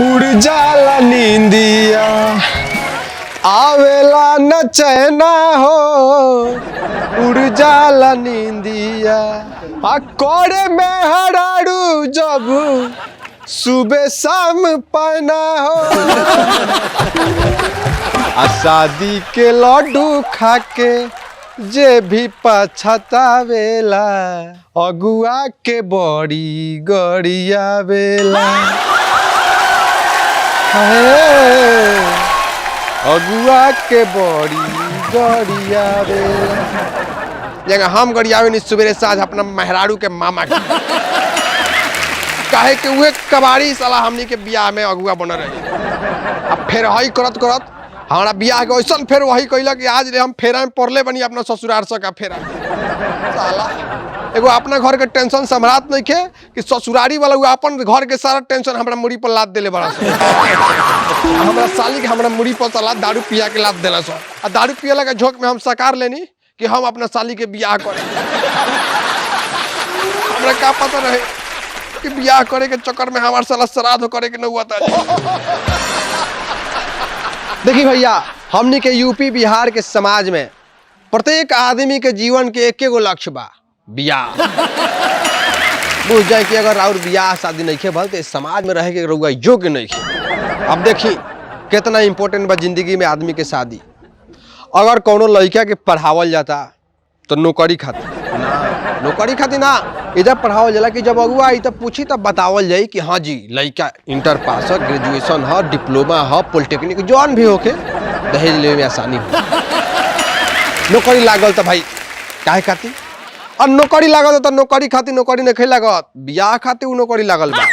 उड़ जाला नींदिया आवेला न चैना हो, उड़ जाला नींदिया कोड़े में हराड़ू जब सुबह शाम पहना हो। आ शादी के लड्डू खाके जे भी पछतावेला अगुआ के बड़ी गरियावेला। अगुआ के बड़ी गरियावेला। जगह हम गरियावे नहीं सुबेरे साझ अपना मेहरारू के मामा के काहे के उहे कबाड़ी साला हमनी के बियाह में अगुआ बन रहे। अब फिर हई करत करत हमारा बियाह के वैसन फिर वही कहला कि आज हम फेरा में पड़ले बनी अपना ससुरार से का फेरा। साला एगो अपना घर के टेंशन संभालत नहीं के कि ससुरारी वाला हुआ अपन घर के सारा टेंशन हमरा मुड़ी पर लाद देले बड़ा। हमरा साली के हमरा मुड़ी पर साला दारू पिया के लाद देला सो। आ दारू पियला के झोंक में हम सकार लेनी कि हम अपना साली के बियाह करें। हमरा का पता रहे कि बियाह करे के चक्कर में हमार साला श्राद्ध करे के न हुआ था। देखिए भैया, हमनी के यूपी बिहार के समाज में प्रत्येक आदमी के जीवन के एक एगो लक्ष्य बा, बियाह। बुझ जाए कि अगर और बियाह शादी नहीं खे भल तो समाज में रहे के रहुआ योग्य नहीं खे। अब देखी कितना इम्पोर्टेंट बा जिंदगी में आदमी के शादी। अगर कोनो लड़का के पढ़ावल जाता तो नौकरी खातिर ना, नौकरी खातिर ना, इधर पढ़ावल जाला कि जब अगुआ आई तब पूछी तब बतावल जाई कि हाँ जी लड़का इंटर पास है, ग्रेजुएशन है, डिप्लोमा है, पॉलिटेक्निक जौन भी होके दहेज लेवे में आसानी हो। नौकरी लागल तो भाई काहे खातिर, और नौकरी लागल तो नौकरी खातिर नौकरी नहीं लागत, बियाह खातिर नौकरी लागल बा।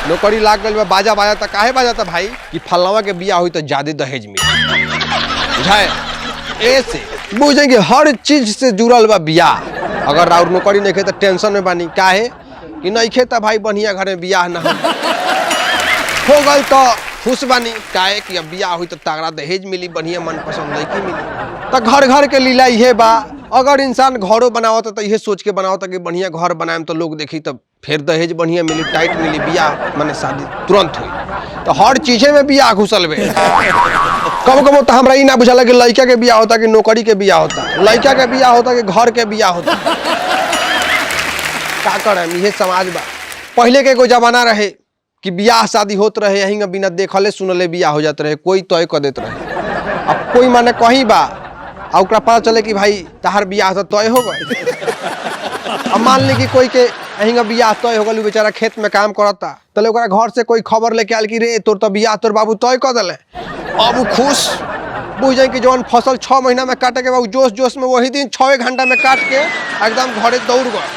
नौकरी लाग गल बा, बाजा बाजा तो काहे बाजा था भाई कि फलवा के बियाह हुई तो ज्यादा दहेज मिली। बुझाए ऐसे बुझे कि हर चीज से जुड़ल बा बियाह। अगर राउर नौकरी नहीं खे तो टेंशन में बानी काहे कि नहीं खे तो भाई बढ़िया घर में बियाह ना हो गल तो खुश बानी काहे कि अब बियाह हुई तो तगड़ा दहेज मिली, बढ़िया मनपसंद लड़की मिली। तो घर घर के लीला ये बा। अगर इंसान घरों बनावत तो ये सोच के बनावत कि बढ़िया घर बनाए तो लोग देखी तो फिर दहेज बढ़िया मिली, टाइट मिली, बियाह माने शादी तुरंत हुई। तो हर चीजे में बियाह घुसल बे। कब कब तो हमरा ना बुझाला कि लड़का के बियाह होता कि नौकरी के बियाह होता, लड़का के बियाह होता कि घर के बियाह होता। का करे ये समाज बा। पहले के एगो जमाना रहे कि बियाह शादी होत रहे यहीं बिना देखले सुनले बियाह हो जाते रहे, कोई तय कर देते रहे। अब कोई माने कहीं बा और पता चले कि भाई तहार बियाह तो तय हो गए। अब मान ली कि कोई के अहिंगा बियाह तय हो गल, बेचारा खेत में काम करता, तले ओकरा घर से कोई खबर लेके आयल कि रे तोर तो बियाह तोर बाबू तय कर दिले। अब वो खुश बुझ जाए कि जौन फसल 6 महीना में काटे के बाद जोश जोश में वही दिन 6 घंटा में काट के एकदम घरे दौड़ गए।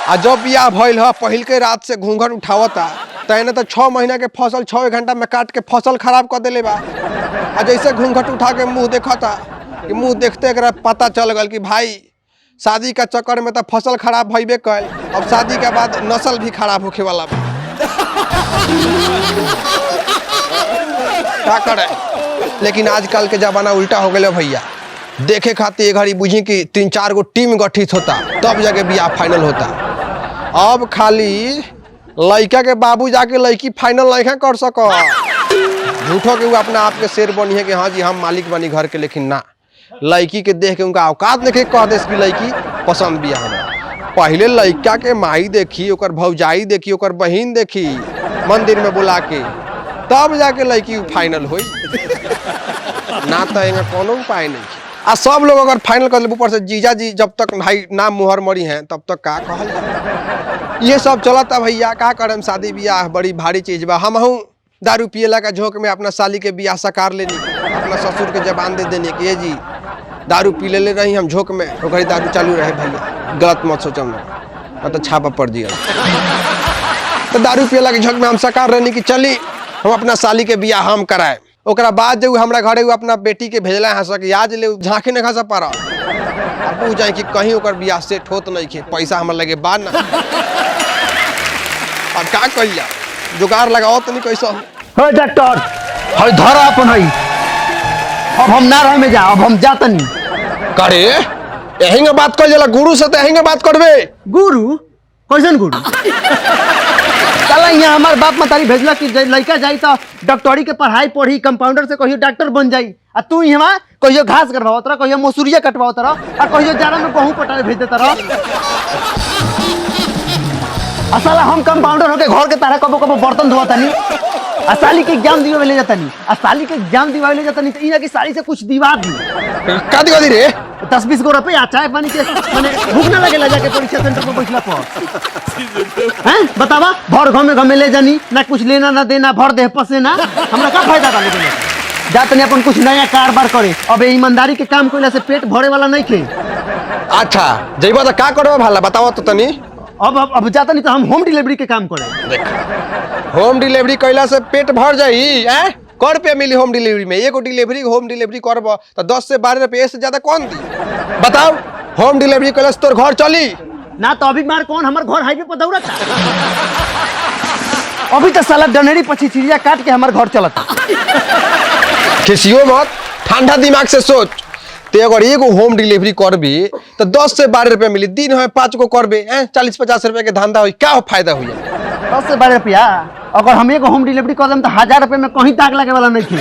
आ जब बियाह भइल है पहिल के रात से घूंघट उठावता तैने तो 6 महीना के फसल 6 घंटा में काट के फसल खराब कर दिले बा। आ जैसे घूंघट उठा के मुंह देखता कि मुंह देखते एकरा पता चल गल कि भाई शादी का चक्कर में तो फसल खराब भइबे कल, अब शादी के बाद नस्ल भी खराब होखे वाला बा। क्या करे, लेकिन आजकल के जमाना उल्टा हो गया भैया। देखे खातिर घड़ी बुझी कि 3-4 गो टीम गठित होता तब जाके बियाह फाइनल होता। अब खाली लड़का के बाबू जाके लड़की फाइनल नहीं कर सको। झूठो के वो अपना आप के शेर बनी है कि हाँ जी हम मालिक बनी घर के, लेकिन ना, लड़की के देख के उनका औकात नहीं कह दे कि लड़की पसंद भी है। पहले लड़का के माई देखी, ओकर भौजाई देखी, ओकर बहन देखी मंदिर में बुला के, तब जाके लड़की फाइनल हुई। ना तो कोनो उपाय नहीं। आ सब लोग अगर फाइनल कर ले ऊपर से जीजा जी जब तक भाई ना मुहर मरी हैं तब तक का कहल जाए। ये सब चलता भैया, का करम शादी बियाह बड़ी भारी चीज बा। हम दारू पियला का झोंक में अपना साली के बियाह सकार लेनी, अपना ससुर के जबान दे देने कि ये जी दारू पी ले रही हम झोंक में, तो घड़ी दारू चालू रहे भैया, गलत मत सोचो ना तो छापा पड़ दिया। तो दारू पियला के झोंक में हम सकार रहनी कि चली हम अपना साली के बियाह हम कराए। ओकरा बाद जो हमरा घरे अपना बेटी के भेजला है सके आज ले झांके नहीं खा पा रहा। अब पूछ जाए कि कहीं ओकर बियाह सेट होत नहीं खे, पैसा हमारे लगे बाद ना। अब का कहिया जुगाड़ लगाओ तो नहीं कैसा हो डॉक्टर हई धर अपन हई। अब हम ना रह में जा, अब हम जात नहीं करे यहीं बात कर जला गुरु से तो यहीं बात करबे। गुरु कैसन गुरु यहाँ हमारे बाप मतारी भेजला कि लड़का जाई तो डॉक्टरी के पढ़ाई पढ़ी कंपाउंडर से कहियो डॉक्टर बन जाई आ तू यहाँ कहियो घास करवाओ तरह कहियो मसूरिया कटवाओ तरह और कहियो जाड़ा में गेहूं पटाने भेज देता रह। असल हम कंपाउंडर होके घर के तारा कबो कबो बर्तन धोता नहीं आ साली के एग्जाम दिवे ले जाता नहीं आ साली के एग्जाम दिवा ले जाता नहीं तो इना की साली से कुछ दिवा दी का दिवा दी रे 10-20 गो रुपया चाय पानी के माने भूख ना लगे जाके परीक्षा सेंटर पर बैठला पर हैं बतावा भर घमे ले जानी ना कुछ लेना ना देना भर देह पसेना हमरा का फायदा बा लेके जा तनी अपन कुछ नया कारोबार करे। अब ईमानदारी के काम कइला से पेट भरे वाला नहीं खे। अच्छा जइबा त का करबा भाला बताओ तो तनी। अब जाता नहीं तो हम होम डिलीवरी के काम करे। देख होम डिलीवरी कइला से पेट भर जाई हैं क रुपया मिली होम डिलीवरी में एगो डिलीवरी होम डिलीवरी करब तो 10 से 12 रुपये से ज्यादा कौन दी बताओ। होम डिलीवरी कइला से तोर घर चली ना तो अभी मार कौन हमार घर हाईवे पर दौड़ता अभी तो साला डनेरी पछी चिड़िया काट के हमार घर चलता। खिसियो मत ठंडा दिमाग से सोच ते अगर एगो होम डिलीवरी करबी तो 10 से 12 रुपया मिली दिन में 5 गो करबे 40-50 रुपया के धंधा हुई क्या फायदा हुई 10 से 12 रुपया अगर हम एगो होम डिलीवरी कर देम तो 1000 रुपये में कहीं दाग लगे वाला नहीं थी।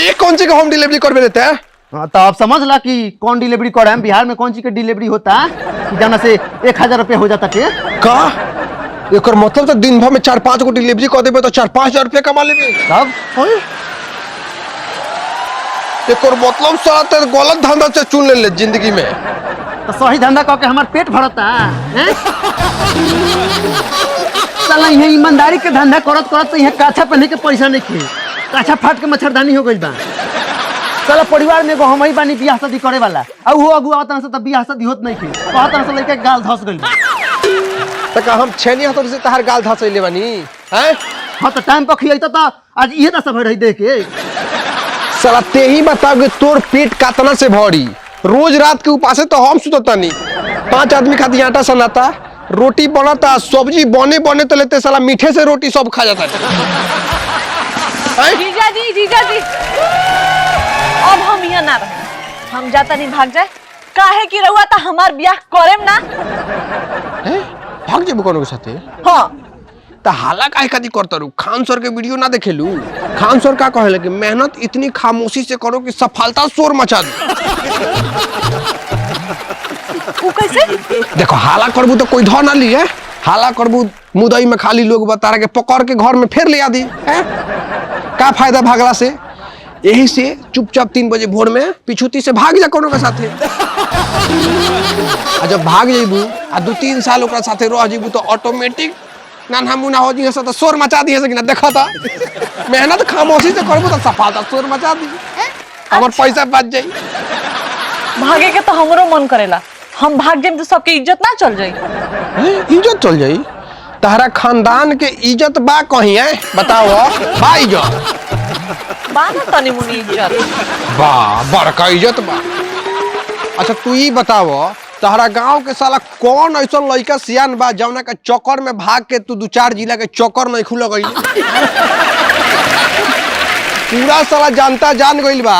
ये कौन सी का होम डिलीवरी करबे देते हैं तो आप समझ ला कि कौन डिलीवरी कर रहे हैं बिहार में कौन सी की डिलीवरी होता है कि जाना से 1000 रुपया हो जाता के का एकर मतलब तो दिन भर में 4-5 गो डिलीवरी कर देबे तो 4-5 हजार रुपया कमा लेबे तब एकर मतलब साला ते गलत धंधा से चुन ले जिंदगी में तो सही धंधा कह के हमार पेट भरता हैं साला यहाँ ईमानदारी के धंधा करत करत तो यहाँ काछा पहने के पैसा नहीं खे काछा फाट के मच्छरदानी हो गई बा। साला परिवार में एगो हम ही बानी बियाह शादी करे वाला और वो अगुआ तना से तो बियाह शादी होत नहीं खे कहत से लड़का गाल धस गइल तक हम छेनी हाथ से तहार गाल धसैले बानी हैं हां तो टाइम पर खियाई तो आज इहे दशा भर रही देख के साला ते ही बताओ कि तोर पेट कातना से भरी रोज रात के उपासे तो हम सुतता नहीं 5 आदमी खाती आटा सनाता रोटी बनाता सब्जी बने तो लेते साला मीठे से रोटी सब खा जाता जीजा जी अब हम यहाँ ना रहे हम जाता नहीं भाग जाए काहे की रहुआ था हमार ब्याह करेम ना भाग जेबो कोनो के साथे हाँ त हाला काहे खाती करता रू खान सर के वीडियो ना देखेलू खान सर का कहले कि मेहनत इतनी खामोशी से करो कि सफलता शोर मचा दे वो कैसे देखो हाला करबू तो कोई धर ना ली है हाला करबू मुदई में खाली लोग बता के पकड़ के घर में फिर ले आदी है का फायदा भागला से यही से चुपचाप 3 बजे भोर में पिछुती से भाग जा कोनो के साथे आ जब भाग जेबू आ 2-3 साल ओकरा साथे रह जेबू तो ऑटोमेटिक नाना मुना हो जी तो शोर मचा दी है कि ना देखा था मेहनत खामोशी से करबू तो सफलता शोर मचा दी हमर पैसा बच जाई भागे के तो हमरो मन करेला हम भाग जाए तो सबके इज्जत ना चल जाई इज्जत चल जाई तारा खानदान के इज्जत बा कहीं है बताओ बा इज्जत बा ना तनी मुनी इज्जत बा बड़का इज्जत बा। अच्छा तू ही बताओ तहरा गांव के साला कौन ऐसा लड़का सियान बा जौना के चक्कर में भाग के तू 2-4 जिला के चक्कर नहीं खुल गई पूरा साला जानता जान गइल बा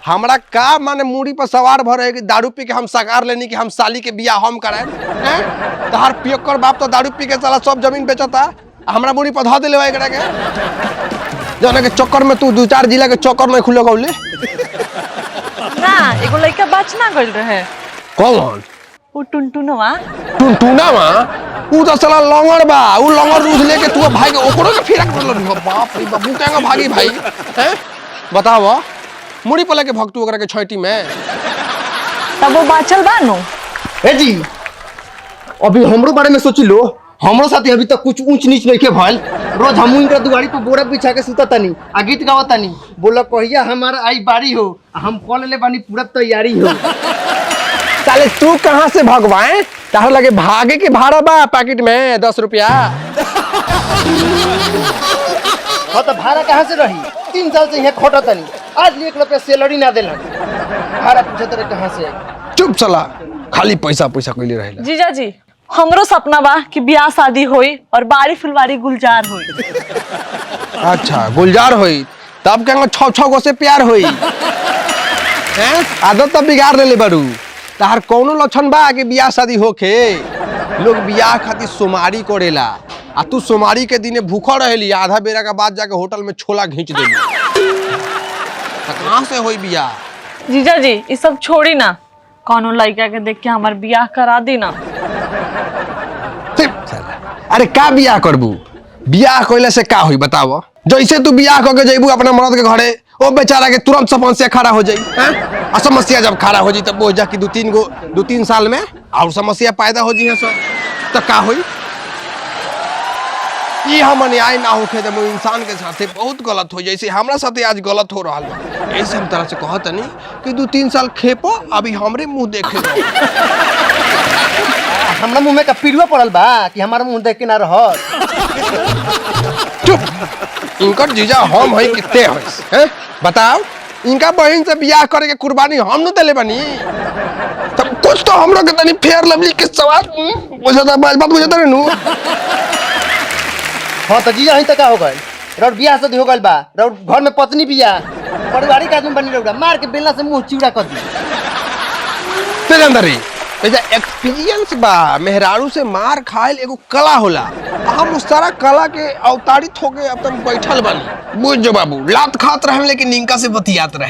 हमरा का माने मूड़ी पर सवार भर है कि दारू पी के हम सकार लेनी कि हम साली के बियाह हम कराए हैं तहार पियक्कर बाप तो दारू पी के साला सब जमीन बेचता हमरा मूड़ी पर ध देले एकरा के जौना के चक्कर में तू 2-4 जिला के चक्कर नहीं खुल गौले ना एगो लड़का बाच ना गइल रहे कौन वो टुनटुनवा टुनटुनावा उ तो साला लंगड़ बा उ लंगड़ रूस लेके तू भाई के ओकरो के फिरक करलो बाप रे बाबू केंगा भागी भाई हैं बताओ मुड़ी पर लेके भक्तू ओकरा के छैटी में तब वो बाचल बा नो ए जी अभी हमरो बारे में सोची लो हमरो साथी अभी तक कुछ ऊंच नीच नहीं के भइल रोज हम इनका दुआरी पर बोरा बिछा के सुता तनी आ गीत गावा तनी बोला कहिया हमारा आई बारी हो हम कॉल ले बानी पूरा तैयारी हो साले तू कहां से भगवाए तार लगे भागे के भाड़ा बा पैकेट में 10 रुपया हां तो भाड़ा कहां से रही 3 साल से यहाँ खोटा तनी आज 1 रुपया सैलरी ना देला भाड़ा पूछे तेरे कहां से चुप चला खाली पैसा कइले रहेला जीजा जी हमरो सपना बा कि ब्याह शादी होई और बारी फुलवारी गुलजार होई अच्छा गुलजार होई तब केंगा 6-6 गो से प्यार होई हैं आदत तो बिगाड़ लेले बारू तार कौनो लक्षण बा कि बियाह शादी होखे लोग बियाह खातिर सोमारी करेला आ तू सोमारी के दिने भूखा रहेली आधा बेरा के बाद जाके होटल में छोला घींच देली कहाँ से होई बियाह। जीजा जी ये सब छोड़ी ना, कौनो लड़का के देख के हमार बियाह करा दी ना। अरे का बियाह करबू, बियाह कइले से का होई बताओ। जैसे तू बियाह करके जइबू अपना मर्द के घरे, ओ बेचारा के तुरंत समस्या खड़ा हो जाई हैं। आ समस्या जब खड़ा हो जाई तब बोझ जा कि 2-3 साल में और समस्या पैदा हो जी है सब तो का होई। ये हम न्याय ना होखे तो इंसान के साथे बहुत गलत हो, जैसे हमरा साथे आज गलत हो रहा बा। ऐसे हम तरह से कहत नहीं कि 2-3 साल खेपो, अभी हमरे मुंह देखे दो। हमरा मुंह में का पीड़ुआ पड़ल बा कि हमारा मुंह देख के ना रह। चुप, इनकर जीजा हम है कितने हैं बताओ। इनका बहन से बियाह करे के कुर्बानी हम न देले बनी, तब कुछ तो हमरो के तनी फेयर लवली के सवाल बुझाता बात बुझाता रे नु। हाँ तो जीजा ही तक हो गए रौड़ बियाह शादी हो गइल बा, रौड़ घर में पत्नी बिया, पारिवारिक आदमी बनी रौड़ा, मार के बेलना से मुंह चिवड़ा कर दी। तेरे अंदर ही ऐसा एक्सपीरियंस बा, मेहरारू से मार खाइल एगो कला होला। हम उस सारा कला के अवतारित होके अब तक बैठल बनी। बुझ जो बाबू, लात खात रहे लेकिन इनका से बतियात रहे।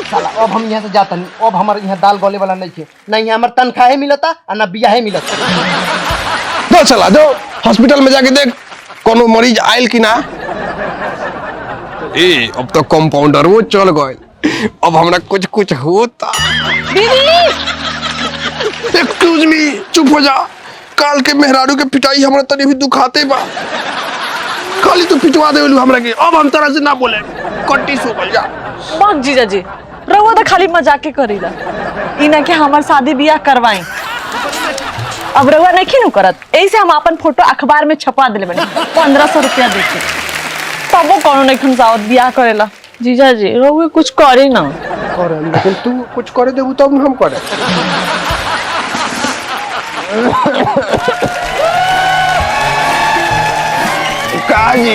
साला अब हम यहाँ से जाता नहीं, अब हमारे यहाँ दाल गले वाला नहीं है, ना यहाँ हमारे तनख्वाह मिलता और ना बियाह मिलता। दो चला दो हॉस्पिटल में जाके देख कोनो मरीज आयल कि ना। ए अब तो कंपाउंडर वो चल गए, अब हमरा कुछ कुछ होता। एक्सक्यूज मी, चुप हो जा। काल के मेहरारू के पिटाई हमरा तनी भी दुखाते बा, खाली तू पिटवा देलू हमरा के। अब हम तरह से ना बोले, कट्टी सो गल जा। बस जीजा जी रहुआ तो खाली मजाक करीला, इना के हमार शादी बियाह करवाई। अब रहुआ नहीं नु करत, ऐसे हम अपन फोटो अखबार में छपा दिले बने 1500 रुपया देके, तब वो कौनो नहीं खनसावत बियाह करेला। जीजा जी रहुआ कुछ करे ना। करे लेकिन तू कुछ करे देबू तब हम करे। काजी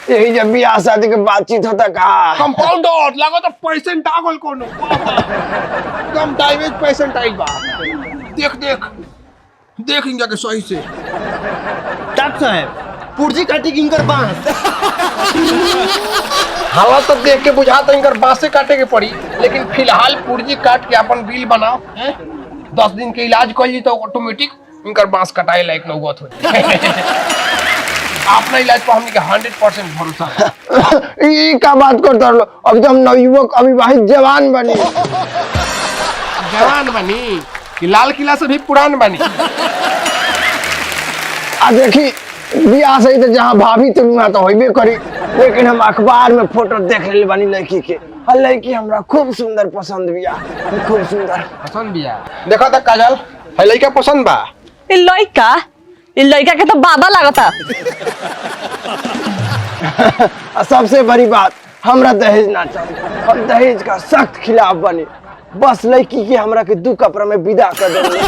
यही जब बियाह शादी के बातचीत होता का कंपाउंडर लागो तो पेशेंट आ गल कोनो एकदम डायवेज पेशेंट आइल बा। देख देख देख इनका के सही से डॉक्टर साहब पुर्जी काटी की इनकर बांस। हालत तो देख के बुझाता इनकर बांसे काटे के पड़ी, लेकिन फिलहाल पुर्जी काट के अपन बिल बनाओ, 10 दिन के इलाज कर ली तो ऑटोमेटिक इनकर बांस कटाए लायक नौबत हो। अपना इलाज पर हमने 100% भरोसा है। ये का बात करता लो, अभी तो हम नवयुवक अविवाहित जवान बनी। जवान बनी कि लाल किला से भी पुरान बनी। आ देखी बियाह सही तो जहाँ भाभी तो वहाँ तो होइबे करी, लेकिन हम अखबार में फोटो देख ले बनी लड़की के, और लड़की हमरा खूब सुंदर पसंद बिया, खूब सुंदर पसंद बिया। देखा था काजल है लड़का पसंद बा। ये लड़का के तो बाबा लागता। सबसे बड़ी बात हमरा दहेज ना चाहिए, हम दहेज का सख्त खिलाफ बने। बस लड़की के हमरा के 2 कपड़ा में विदा कर देंगे।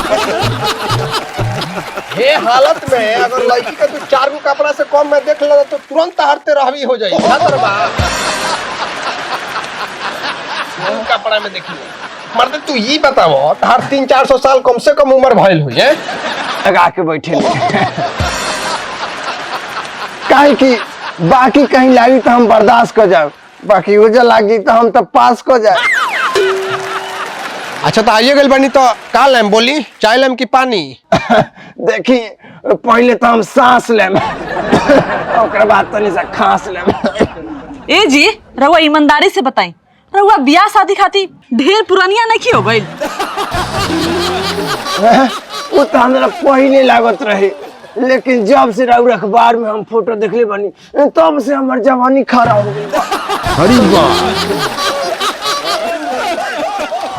ये हालत में अगर लड़की का तू 4 गो कपड़ा से कम में देख लो तो तुरंत हरते रहवी हो जाएगी। कपड़ा में देखिए मर्द तू ये बताओ हर 300-400 साल कम से कम उम्र भइल हुई है लगा के बैठे काहे कि बाकी कहीं लागी तो हम बर्दाश्त कर जाओ, बाकी वजह लागी तो हम तो पास कर जाए। अच्छा तो आइए गल बनी तो का लेम बोली, चाय लेम की पानी? देखी पहले तो हम सांस लेम ओकरा बाद तनी सा खांस लेम। ए जी रहुआ ईमानदारी से बताई, रहुआ बियाह शादी खाती ढेर पुरानिया नहीं हो गई? वो तो हमरा पहले लागत रहे, लेकिन जब से राउर अखबार में हम फोटो देखले बनी तब से हमार जवानी खरा हो गई। अरे वाह,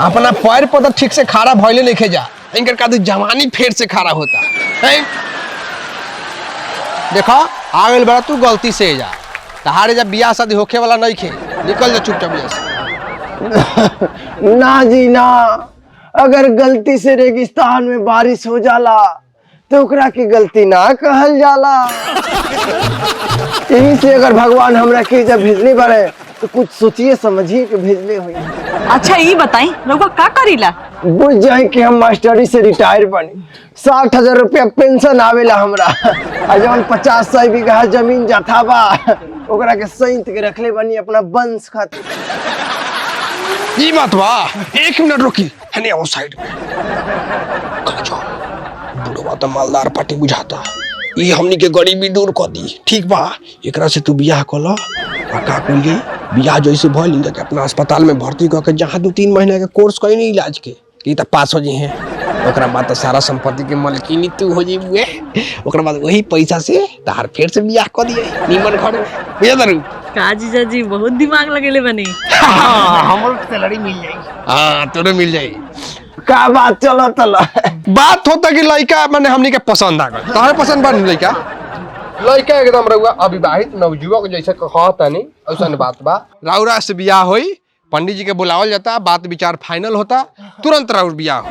अपना पैर पर तो ठीक से खड़ा भइले लेके जा, इनकर का जवानी फेर से खड़ा होता है। देखो आ गइल बड़ा तू गलती से जा, तहारे जब बियाह शादी होखे वाला नहीं खे, निकल जा चुपचाप बियाह से। ना जी ना, अगर गलती से रेगिस्तान में बारिश हो जाला तो ओकरा की गलती ना कहल जाला। यही से अगर भगवान हमरा के जब भेजने बारे तो कुछ सोचिए समझिए के भेजले हुई। अच्छा ये बताई रउआ का करीला? बुझ जाए कि हम मास्टरी से रिटायर बनी, 60,000 रुपया पेंशन आवेला हमरा। आ जवन 50-100 बीघा जमीन जाथा बा ओकरा के सैंत के रखले बनी अपना वंश खातिर। ये बात बा। 1 मिनट रुकी, हने आओ साइड में। कल जाओ, बुढ़वा तो मालदार पार्टी बुझाता, ये हमनी के गरीबी दूर कर दी। ठीक बा, एकरा से तू बियाह कर लो। आ का कुली बियाह जैसे भइल इनका के अपना अस्पताल में भर्ती कर के जहाँ 2-3 महीना के कोर्स कई नहीं इलाज के कि त पास हो जी हैं। ओकरा बाद तो सारा संपत्ति के मालकिनी तू हो जेबुए। ओकरा बाद वही पैसा से तार फिर से बियाह कर दिए नीमन घर में। बुझा दरू का जीजा जी बहुत दिमाग लगेले बनी। हमर सैलरी मिल जाई। हां तोरे मिल जाई। का बात चलो तला बात होता कि लड़का माने हमनी के पसंद आ गल। तोहरे पसंद बा लड़का? लड़का एकदम रहुआ अविवाहित नवयुवक जैसे कहता नहीं ऐसा बात बा। राउरा से बियाह होई, पंडित जी के बुलावल जाता, बात विचार फाइनल होता, तुरंत राउर बियाह हो।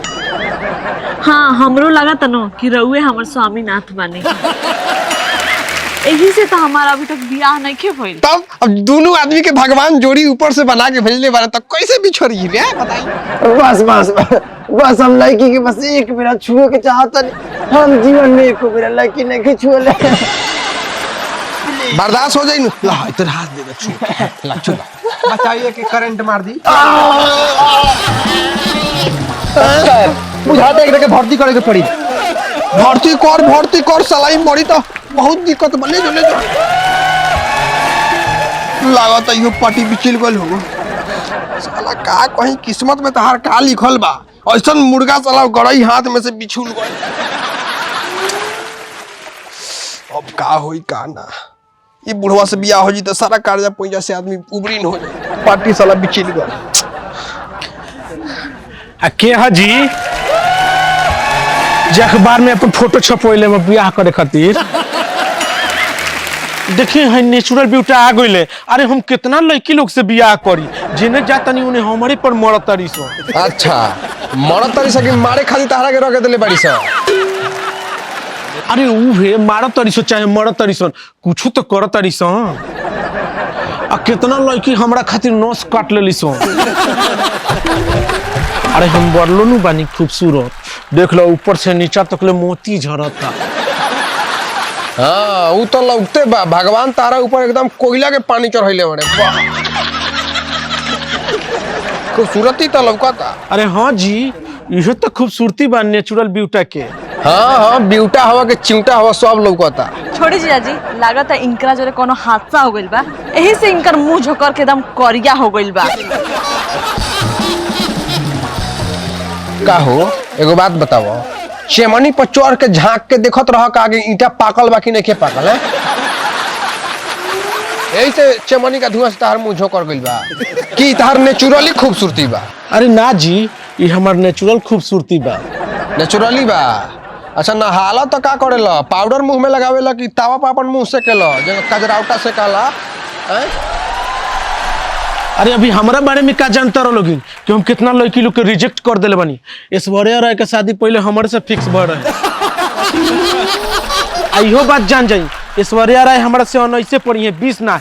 हाँ हमरो लगा तनो कि रउए हमर स्वामीनाथ बने। यही से तो हमारा अभी तक बियाह नहीं के भइल। तब अब दोनों आदमी के भगवान जोड़ी ऊपर से बना के भेजले बारे तब कैसे बिछोड़ी रे बताइए। बस बस बस हम लड़की के बस एक बेरा छुए के चाहता नहीं। हम जीवन में एक बेरा लड़की नहीं के छुए बर्दाश्त हो जाई ला इधर हाथ दे छू ला छू बताइए कि करंट मार दी। बुझा दे एकरा के भर्ती करे के पड़ी। भर्ती कर सलाई मरी तो बहुत दिक्कत बने जो ले जो लागत यो पार्टी बिचिल गल हो। साला का कहीं किस्मत में तहार का लिखल बा, ऐसन मुर्गा साला गड़ई हाथ में से बिछुल गए। अब का होई का ना, ये बुढ़वा से बियाह हो जी तो सारा कर्जा पैसा से आदमी उबरी न हो जाए। पार्टी साला बिचिल गल। के हाजी जे अखबार में अपन फोटो छपवैले में बियाह करे खातिर देखिए है नेचुरल ब्यूटी आ गइले। अरे हम कितना लड़की लोग से बियाह करी जेने जातनी उन्हें हमारे पर मरतरी सो। अच्छा मरतरी से कि मारे खाली तहरा के रख देले बाड़ी सा। अरे उहे मारतरी सो चाहे मरतरी सो कुछ तो करतरी सो। आ कितना लड़की हमरा खातिर नस काट लेली सो। अरे हम बरलो नु बानी खूबसूरत, देख लो ऊपर से नीचा तक ले मोती झरता। हाँ वो तो लगते बा, भगवान तारा ऊपर एकदम कोयला के पानी चढ़ैले बड़े। वाह खूबसूरती तो लौकता। अरे हाँ जी यही तो खूबसूरती बा नेचुरल ब्यूटी के। हाँ ब्यूटा हवा के चिमटा हवा सब लौकता। छोड़ी जीजा जी लागत है इनकरा जोरे कोनो हादसा हो गइल बा, यही से इनकर मुंह झोकर के एकदम करिया हो गइल बा। का हो एगो बात बताओ, चेमनी पर चढ़ के झांक के देखत रह का आगे ईटा पाकल बा कि नहीं पाकल है? यही से चेमनी का धुआं से तार मुंह झोकर गइल बा कि तार नेचुरली खूबसूरती बा? अरे ना जी ये हमार नेचुरल खूबसूरती बा। नेचुरली बा। अच्छा नहाला तो का करेला, पाउडर मुंह में लगावेला कि तावा पर अपन मुंह से केला जे कजरावटा से काला हैं? अरे अभी हमारा बारे में क्या जानता रहो लोगिन कि हम कितना लड़की लोग के रिजेक्ट कर देले बनी। ऐश्वर्या राय के शादी पहले हमारे से फिक्स भर रहे। इहो बात जान जाई ऐश्वर्या राय हमारा से अनैसे पड़ी है 20 ना।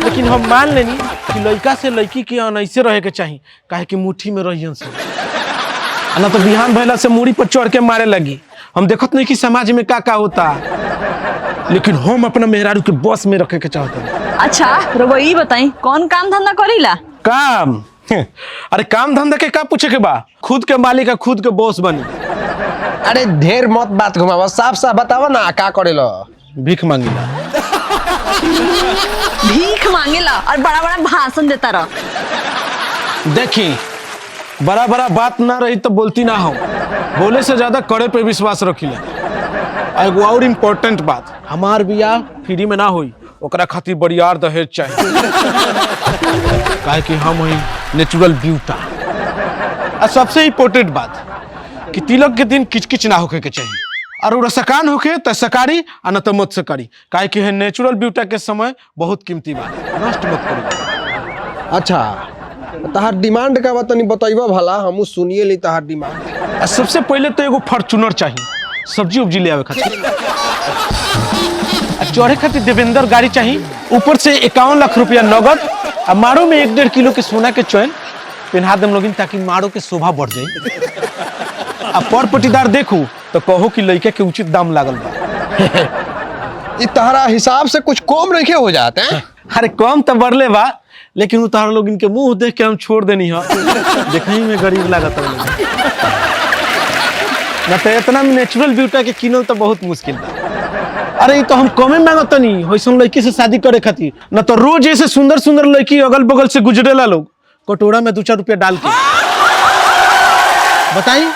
लेकिन हम मान लेनी कि लड़का से लड़की के अनैसे रहे के चाहिए, काहे कि मुट्ठी में रहियन से ना तो बिहान भैला से मूड़ी पर चढ़ के मारे लगी। हम देखत नहीं कि समाज में का होता, लेकिन हम अपना मेहरारू के बस में रखे के चाहते। अच्छा रउआ ई बताई कौन काम धंधा करीला? काम अरे काम धंधा के का पूछे के बा, खुद के मालिक है खुद के बॉस बनी। अरे ढेर मत बात घुमावा, साफ साफ बतावा ना का करेला। भीख मांगीला। भीख मांगेला और बड़ा बड़ा भाषण देता रह। देखी बड़ा बड़ा बात ना रही तो बोलती ना हो, बोले से ज्यादा करे पे विश्वास रखीला। एगो और इम्पोर्टेंट बात, हमार बियाह फ्री में ना होई, ओकरा खातिर बड़ियार दहेज चाहिए। काहे कि हम हई नेचुरल ब्यूटी। और सबसे इम्पोर्टेंट बात कि तिलक के दिन किचकिच ना होके के चाहिए, और उरा सकान होके त सकारी आ न त मत सकारी। काहे कि है नेचुरल ब्यूटी के समय बहुत कीमती बा, नष्ट मत करी। अच्छा तहार डिमांड का बात नहीं बताइबा भला, हमू सुनिए ली तहार डिमांड। सबसे पहले तो एगो फॉर्च्यूनर चाहिए सब्जी उब्जी ले आवे खातिर। चढ़े खातिर देवेंद्र गाड़ी चाहिए, ऊपर से 51 लाख रुपया नगद, और मारो में 1.5 किलो के सोना के चैन पहना देम लोगिन ताकि मारो के शोभा बढ़ जाए। अब पर पटीदार देखू तो कहो कि लड़के के उचित दाम लागल बा। इ तहरा हिसाब से कुछ कम नहीं हो जाते हैं। अरे कम तो बढ़ले बा, लेकिन वो तारा लोग इनके मुंह देख के हम छोड़ देनी है। देखने में गरीब लागत है ना, तो इतना नेचुरल ब्यूटी के किनल तो बहुत मुश्किल बा। अरे ये तो हम कमे मांगत नहीं, वैसन लड़की से शादी करे खातिर, न तो रोज ऐसे सुंदर सुंदर लड़की अगल बगल से गुजरेला लोग कटोरा में 2-4 रुपया डाल के। बताई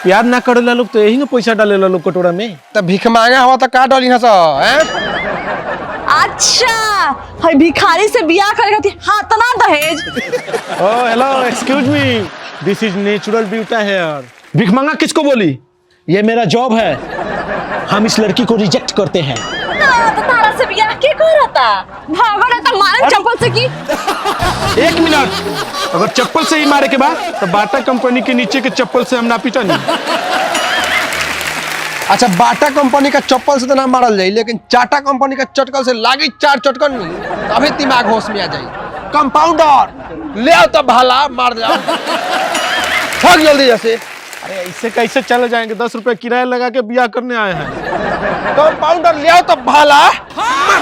प्यार ना करेला लोग तो यही ना पैसा डालेला लोग कटोरा में। तो भीख मांगे हवा तो का डाली हस हैं? अच्छा भाई भिखारी से बियाह करे खातिर हाथ ना दहेज। Oh hello excuse me, this is natural beauty hair. भीख मांगा किसको बोली? ये मेरा जॉब है, हम इस लड़की को रिजेक्ट करते हैं। तो तारा से बियाह के करता भागो तो मारन चप्पल से की। 1 मिनट, अगर चप्पल से ही मारे के बाद तो बाटा कंपनी के नीचे के चप्पल से हम ना पीटा नहीं। अच्छा बाटा कंपनी का चप्पल से तो ना मारल जाई, लेकिन टाटा कंपनी का चटकल से लागी 4 चटकन नहीं, तभी दिमाग होश में आ जाई। कंपाउंडर ले आओ तो भाला मार जाओ, भाग जल्दी जैसे। अरे ऐसे कैसे चले जाएंगे? 10 रुपए किराया लगा के बियाह करने आए हैं। कंपाउंडर ले आओ तो भाला मार